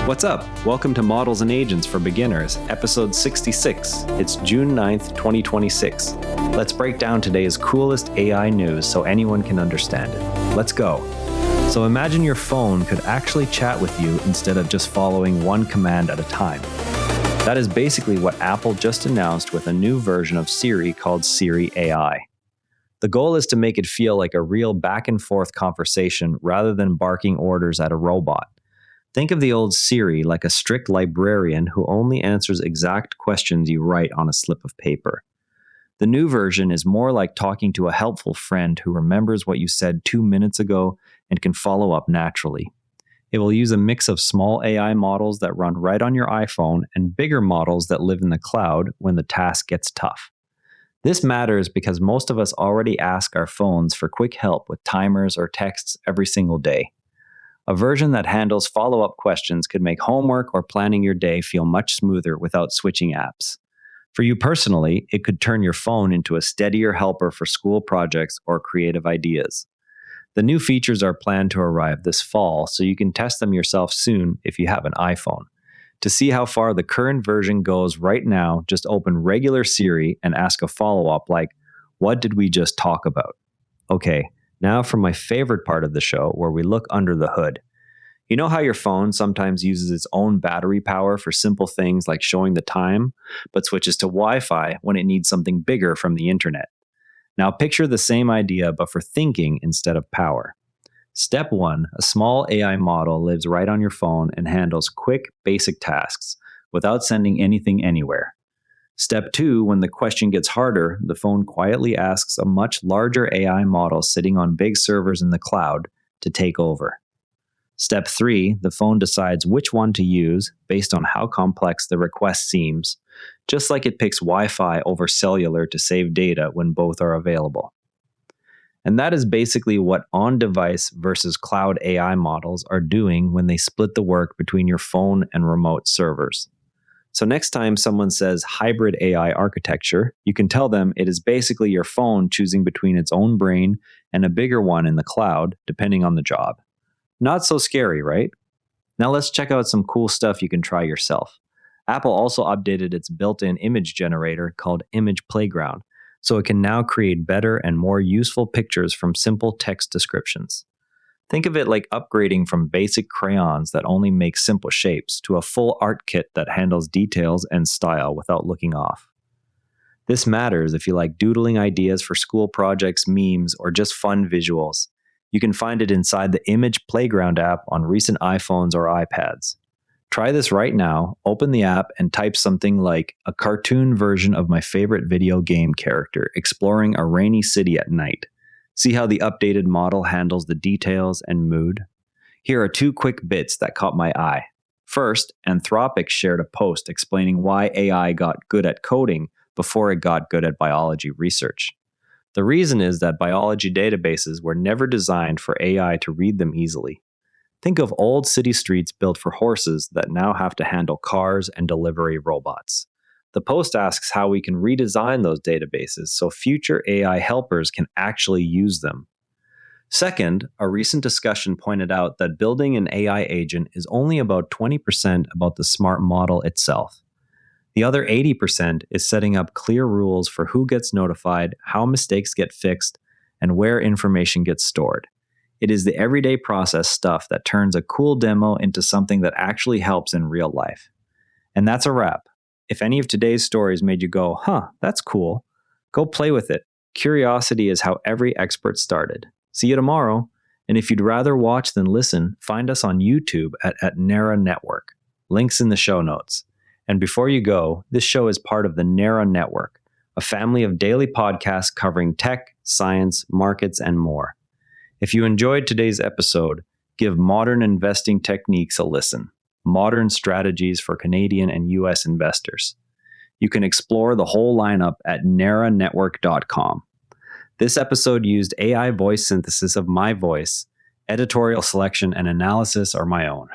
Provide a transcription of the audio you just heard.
What's up? Welcome to Models and Agents for Beginners, episode 66. It's June 9th, 2026. Let's break down today's coolest AI news so anyone can understand it. Let's go. So imagine your phone could actually chat with you instead of just following one command at a time. That is basically what Apple just announced with a new version of Siri called Siri AI. The goal is to make it feel like a real back and forth conversation rather than barking orders at a robot. Think of the old Siri like a strict librarian who only answers exact questions you write on a slip of paper. The new version is more like talking to a helpful friend who remembers what you said 2 minutes ago and can follow up naturally. It will use a mix of small AI models that run right on your iPhone and bigger models that live in the cloud when the task gets tough. This matters because most of us already ask our phones for quick help with timers or texts every single day. A version that handles follow-up questions could make homework or planning your day feel much smoother without switching apps. For you personally, it could turn your phone into a steadier helper for school projects or creative ideas. The new features are planned to arrive this fall, so you can test them yourself soon if you have an iPhone. To see how far the current version goes right now, just open regular Siri and ask a follow-up like, "What did we just talk about?" Okay. Now for my favorite part of the show, where we look under the hood. You know how your phone sometimes uses its own battery power for simple things like showing the time, but switches to Wi-Fi when it needs something bigger from the internet? Now picture the same idea, but for thinking instead of power. Step 1, a small AI model lives right on your phone and handles quick, basic tasks without sending anything anywhere. Step 2, when the question gets harder, the phone quietly asks a much larger AI model sitting on big servers in the cloud to take over. Step 3, the phone decides which one to use based on how complex the request seems, just like it picks Wi-Fi over cellular to save data when both are available. And that is basically what on-device versus cloud AI models are doing when they split the work between your phone and remote servers. So next time someone says hybrid AI architecture, you can tell them it is basically your phone choosing between its own brain and a bigger one in the cloud, depending on the job. Not so scary, right? Now let's check out some cool stuff you can try yourself. Apple also updated its built-in image generator called Image Playground, so it can now create better and more useful pictures from simple text descriptions. Think of it like upgrading from basic crayons that only make simple shapes to a full art kit that handles details and style without looking off. This matters if you like doodling ideas for school projects, memes, or just fun visuals. You can find it inside the Image Playground app on recent iPhones or iPads. Try this right now, open the app and type something like a cartoon version of my favorite video game character exploring a rainy city at night. See how the updated model handles the details and mood? Here are 2 quick bits that caught my eye. First, Anthropic shared a post explaining why AI got good at coding before it got good at biology research. The reason is that biology databases were never designed for AI to read them easily. Think of old city streets built for horses that now have to handle cars and delivery robots. The post asks how we can redesign those databases so future AI helpers can actually use them. Second, a recent discussion pointed out that building an AI agent is only about 20% about the smart model itself. The other 80% is setting up clear rules for who gets notified, how mistakes get fixed, and where information gets stored. It is the everyday process stuff that turns a cool demo into something that actually helps in real life. And that's a wrap. If any of today's stories made you go, that's cool, go play with it. Curiosity is how every expert started. See you tomorrow. And if you'd rather watch than listen, find us on YouTube at Nara Network. Links in the show notes. And before you go, this show is part of the Nara Network, a family of daily podcasts covering tech, science, markets, and more. If you enjoyed today's episode, give Modern Investing Techniques a listen. Modern strategies for Canadian and US investors. You can explore the whole lineup at naranetwork.com. This episode used AI voice synthesis of my voice. Editorial selection and analysis are my own.